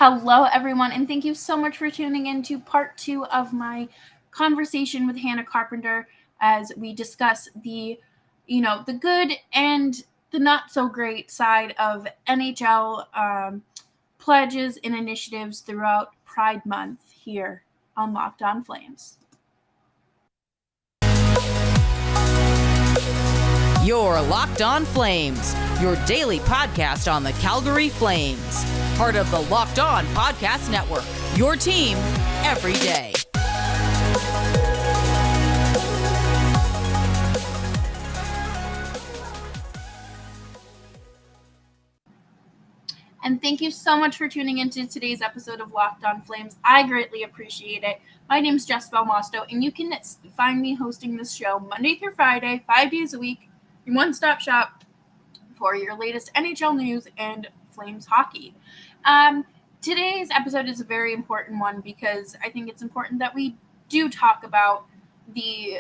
Hello, everyone, and thank you so much for tuning in to part 2 of my conversation with Hannah Carpenter as we discuss the good and the not so great side of NHL pledges and initiatives throughout Pride Month here on Locked On Flames. You're Locked On Flames, your daily podcast on the Calgary Flames. Part of the Locked On Podcast Network, your team every day. And thank you so much for tuning into today's episode of Locked On Flames. I greatly appreciate it. My name is Jess Belmosto, and you can find me hosting this show Monday through Friday, 5 days a week, your one-stop shop for your latest NHL news and Flames hockey. Today's episode is a very important one because I think it's important that we do talk about the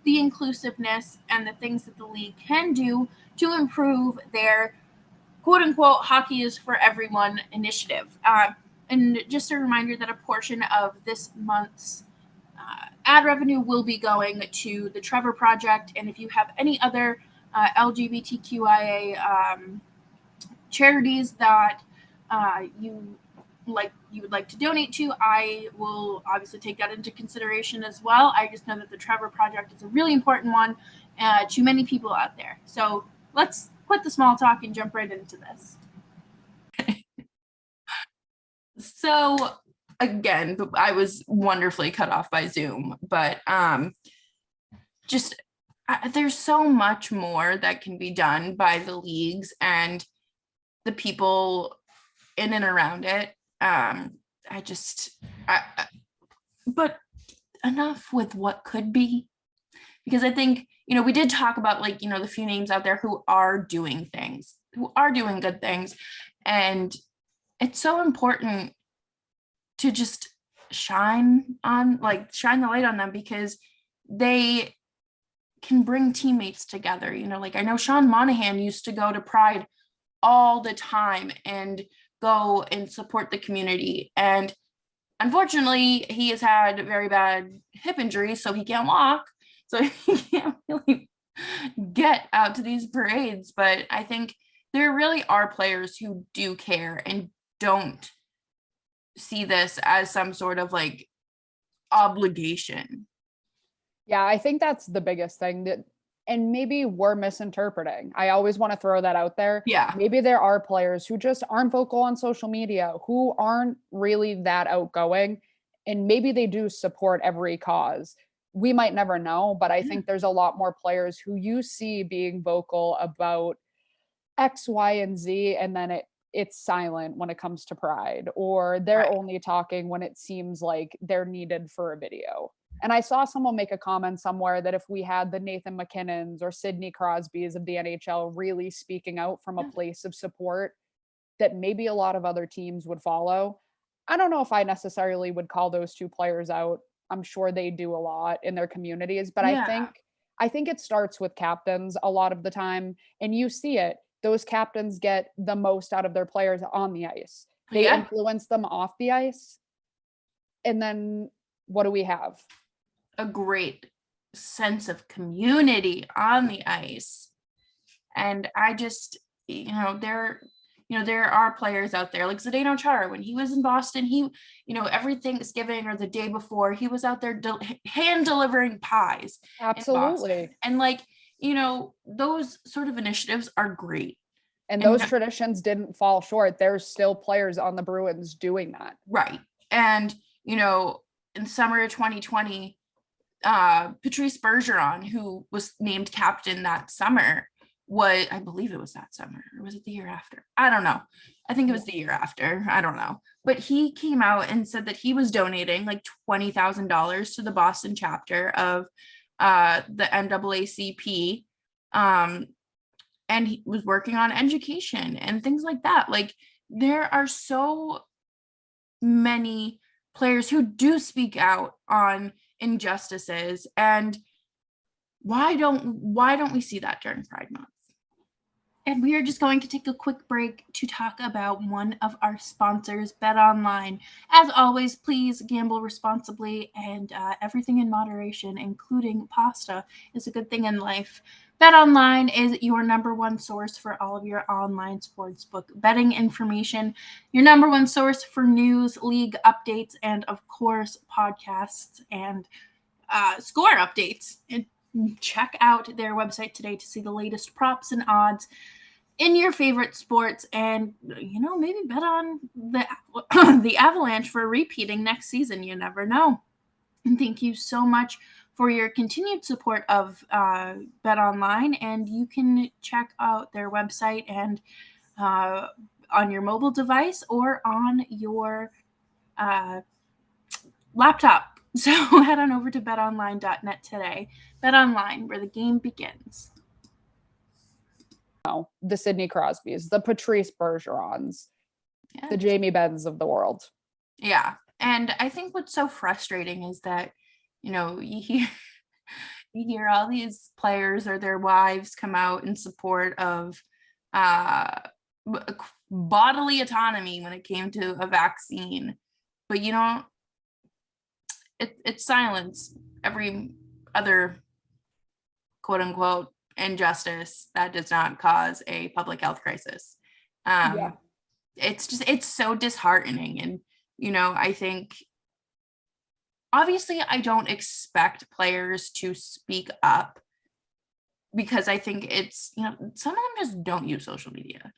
inclusiveness and the things that the league can do to improve their quote-unquote hockey is for everyone initiative. And just a reminder that a portion of this month's ad revenue will be going to the Trevor Project. And if you have any other LGBTQIA charities that you would like to donate to, I will obviously take that into consideration as well. I just know that the Trevor Project is a really important one to many people out there. So let's quit the small talk and jump right into this. So again, I was wonderfully cut off by Zoom, but there's so much more that can be done by the leagues and the people in and around it. But enough with what could be, because I think, we did talk about the few names out there who are doing things, who are doing good things. And it's so important to just shine the light on them, because they can bring teammates together. I know Sean Monahan used to go to Pride all the time and go and support the community. And unfortunately, he has had very bad hip injuries, so he can't walk. So he can't really get out to these parades. But I think there really are players who do care and don't see this as some sort of obligation. Yeah, I think that's the biggest thing, and maybe we're misinterpreting. I always want to throw that out there. Yeah. Maybe there are players who just aren't vocal on social media, who aren't really that outgoing, and maybe they do support every cause. We might never know, but I think there's a lot more players who you see being vocal about X, Y, and Z, and then it's silent when it comes to Pride, or they're only talking when it seems like they're needed for a video. And I saw someone make a comment somewhere that if we had the Nathan McKinnons or Sidney Crosbys of the NHL really speaking out from a place of support, that maybe a lot of other teams would follow. I don't know if I necessarily would call those two players out. I'm sure they do a lot in their communities, but I think it starts with captains a lot of the time, and you see it. Those captains get the most out of their players on the ice. They influence them off the ice. And then what do we have? A great sense of community on the ice. And I just, there are players out there like Zdeno Chara. When he was in Boston, he, every Thanksgiving or the day before, he was out there hand delivering pies. Absolutely. And those sort of initiatives are great. And those traditions didn't fall short. There's still players on the Bruins doing that. Right. And, in summer of 2020, Patrice Bergeron, who was named captain that summer, I believe it was that summer, or was it the year after? I don't know. I think it was the year after. I don't know. But he came out and said that he was donating $20,000 to the Boston chapter of the NAACP. And he was working on education and things like that. There are so many players who do speak out on injustices, and why don't we see that during Pride Month? And we are just going to take a quick break to talk about one of our sponsors, BetOnline. As always, please gamble responsibly, and everything in moderation, including pasta, is a good thing in life. BetOnline is your number one source for all of your online sportsbook betting information, your number one source for news, league updates, and of course, podcasts and score updates. And check out their website today to see the latest props and odds in your favorite sports, and maybe bet on the Avalanche for repeating next season. You never know. And thank you so much for your continued support of BetOnline, and you can check out their website and on your mobile device or on your laptop. So head on over to betonline.net today. BetOnline, where the game begins. The Sidney Crosbys, the Patrice Bergerons, Yeah. the Jamie Benns of the world. Yeah. And I think what's so frustrating is that, you hear all these players or their wives come out in support of bodily autonomy when it came to a vaccine. But it's silence every other quote unquote injustice that does not cause a public health crisis. It's so disheartening. And I think obviously I don't expect players to speak up, because I think it's some of them just don't use social media.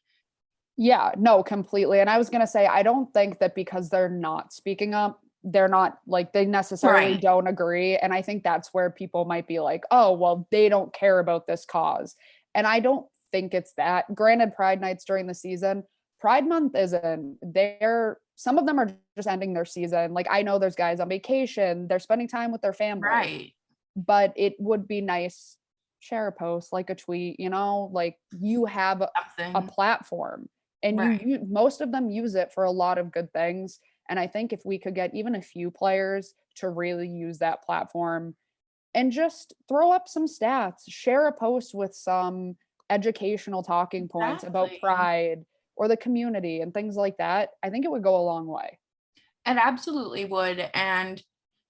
Yeah, no, completely. And I was going to say, I don't think that because they're not speaking up, they're not like they necessarily Right. don't agree. And I think that's where people might be like, oh, well, they don't care about this cause. And I don't think it's that. Granted, Pride nights during the season, Pride month isn't. Some of them are just ending their season. Like, I know there's guys on vacation, they're spending time with their family. Right. But it would be nice, share a post, like a tweet, like you have a platform, and Right. you most of them use it for a lot of good things. And I think if we could get even a few players to really use that platform and just throw up some stats, share a post with some educational talking points about Exactly. pride or the community and things like that, I think it would go a long way. It absolutely would. And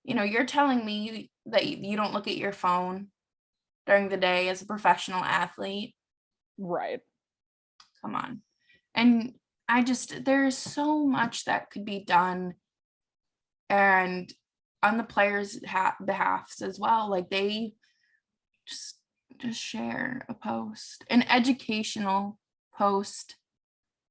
you're telling me that you don't look at your phone during the day as a professional athlete. Right. Come on. And there's so much that could be done, and on the players' behalfs as well. Like, they just share a post, an educational post.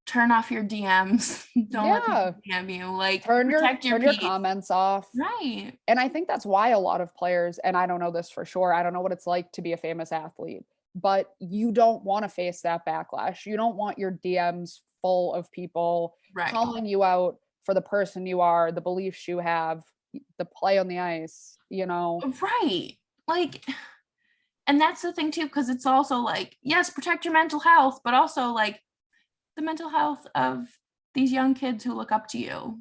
Turn off your DMs. Don't let people DM you. Like, protect your peace. Comments off. Right. And I think that's why a lot of players, and I don't know this for sure, I don't know what it's like to be a famous athlete, but you don't want to face that backlash. You don't want your DMs full of people calling you out for the person you are, the beliefs you have, the play on the ice, Right. Like, and that's the thing too, because it's also like, yes, protect your mental health, but also like the mental health of these young kids who look up to you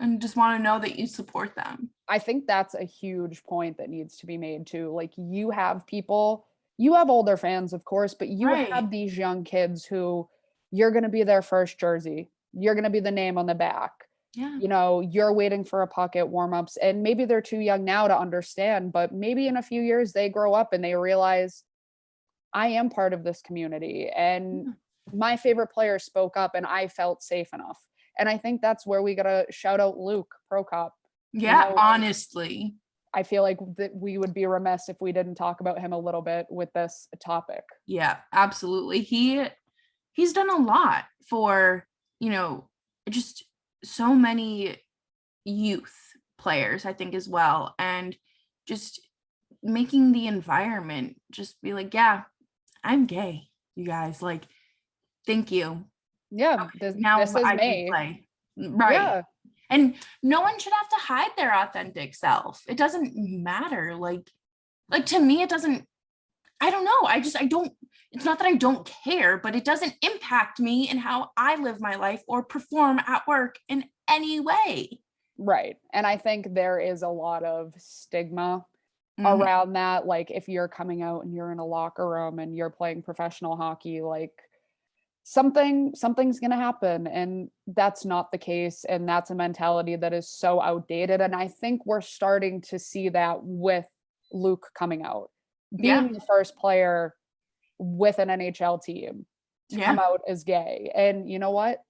and just want to know that you support them. I think that's a huge point that needs to be made too. Like, you have older fans, of course, but you have these young kids who you're going to be their first jersey. You're going to be the name on the back. Yeah. You're waiting for a puck at warmups, and maybe they're too young now to understand, but maybe in a few years they grow up and they realize, I am part of this community, and my favorite player spoke up and I felt safe enough. And I think that's where we got to shout out Luke Prokop. Yeah, honestly. I feel like that we would be remiss if we didn't talk about him a little bit with this topic. Yeah, absolutely. He's done a lot for, just so many youth players, I think, as well. And just making the environment just be like, yeah, I'm gay, you guys. Like, thank you. Yeah. Okay, now this is I me. can play. Right. Yeah. And no one should have to hide their authentic self. It doesn't matter. Like to me, it doesn't, I don't know. I don't, it's not that I don't care, but it doesn't impact me in how I live my life or perform at work in any way. Right. And I think there is a lot of stigma around that. Like, if you're coming out and you're in a locker room and you're playing professional hockey, like, something's going to happen, and that's not the case, and that's a mentality that is so outdated, and I think we're starting to see that with Luke coming out, Yeah. being the first player with an NHL team to come Yeah. out as gay. And you know what?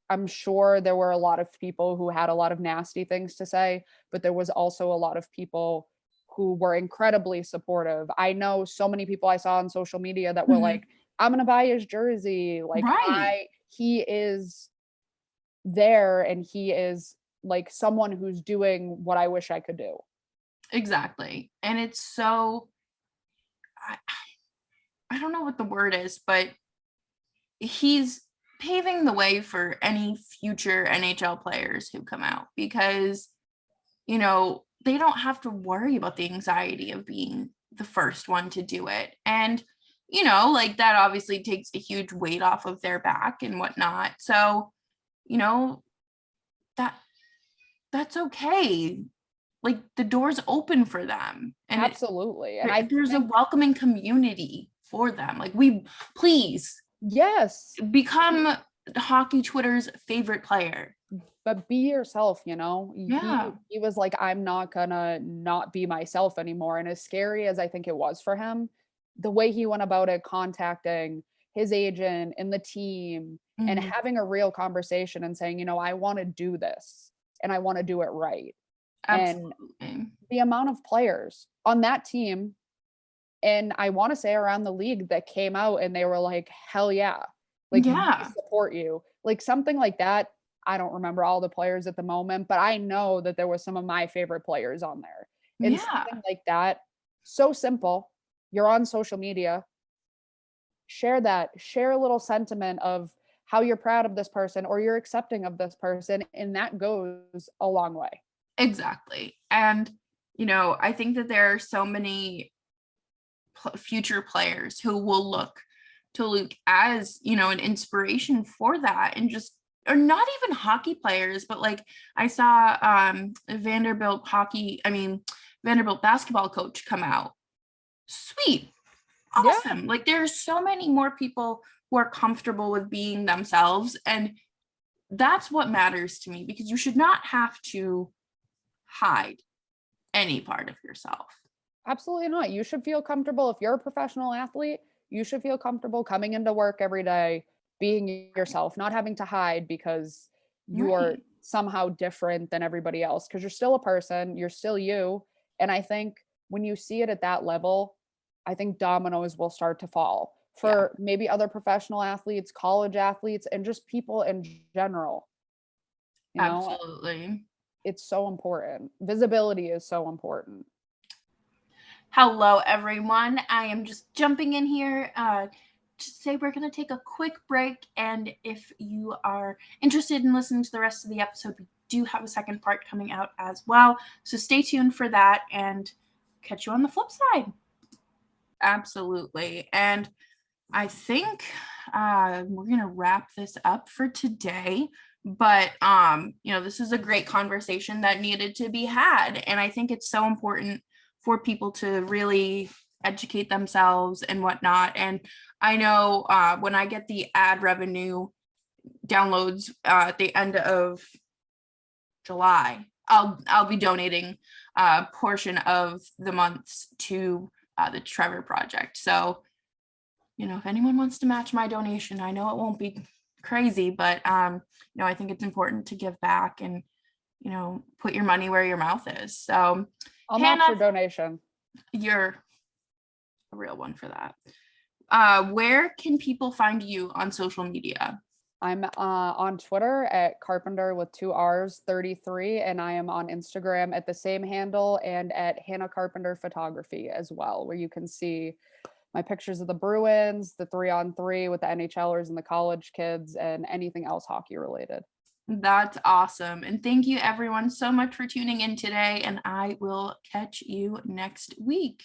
I'm sure there were a lot of people who had a lot of nasty things to say, but there was also a lot of people who were incredibly supportive. I know so many people I saw on social media that were Mhm. like, I'm gonna buy his jersey. Like Right. he is there, and he is like someone who's doing what I wish I could do. Exactly. And it's so, I, I don't know what the word is, but he's paving the way for any future NHL players who come out because, they don't have to worry about the anxiety of being the first one to do it. And, like that obviously takes a huge weight off of their back and whatnot. So, you know, that that's okay. Like the door's open for them. And Absolutely. And I there's a think, welcoming community for them. Like please yes, become hockey Twitter's favorite player. but be yourself, Yeah. he was like, I'm not gonna not be myself anymore. And as scary as I think it was for him, the way he went about it, contacting his agent and the team and Mhm. having a real conversation and saying, I want to do this and I want to do it right. And Absolutely. the amount of players on that team, and I want to say around the league, that came out and they were like, hell yeah, like we Yeah. support you, like something like that. I don't remember all the players at the moment, but I know that there was some of my favorite players on there. And Yeah. something like that, so simple. You're on social media, share a little sentiment of how you're proud of this person or you're accepting of this person, and that goes a long way. Exactly. And, I think that there are so many future players who will look to Luke as, an inspiration for that and just or not even hockey players, but like I saw Vanderbilt basketball coach come out. Sweet. Yeah, Awesome. Like there's so many more people who are comfortable with being themselves, and that's what matters to me because you should not have to hide any part of yourself. absolutely not. You should feel comfortable. If you're a professional athlete, you should feel comfortable coming into work every day, being yourself, not having to hide because you are Right. somehow different than everybody else, because you're still a person, you're still you. And I think when you see it at that level, I think dominoes will start to fall Yeah. for maybe other professional athletes, college athletes, and just people in general. You know, Absolutely. it's so important. Visibility is so important. Hello, everyone. I am just jumping in here to say we're going to take a quick break. And if you are interested in listening to the rest of the episode, we do have a second part coming out as well. So stay tuned for that and catch you on the flip side. Absolutely. And I think we're going to wrap this up for today. But, this is a great conversation that needed to be had. And I think it's so important for people to really educate themselves and whatnot. And I know when I get the ad revenue downloads at the end of July, I'll be donating a portion of the months to the Trevor Project. So, if anyone wants to match my donation, I know it won't be crazy, but I think it's important to give back and put your money where your mouth is. So I'll match Hannah, your donation. you're a real one for that. Where can people find you on social media? I'm on Twitter at Carpenter with 2 R's 33, and I am on Instagram at the same handle and at Hannah Carpenter Photography as well, where you can see my pictures of the Bruins, the 3-on-3 with the NHLers and the college kids, and anything else hockey related. That's awesome. And thank you everyone so much for tuning in today, and I will catch you next week.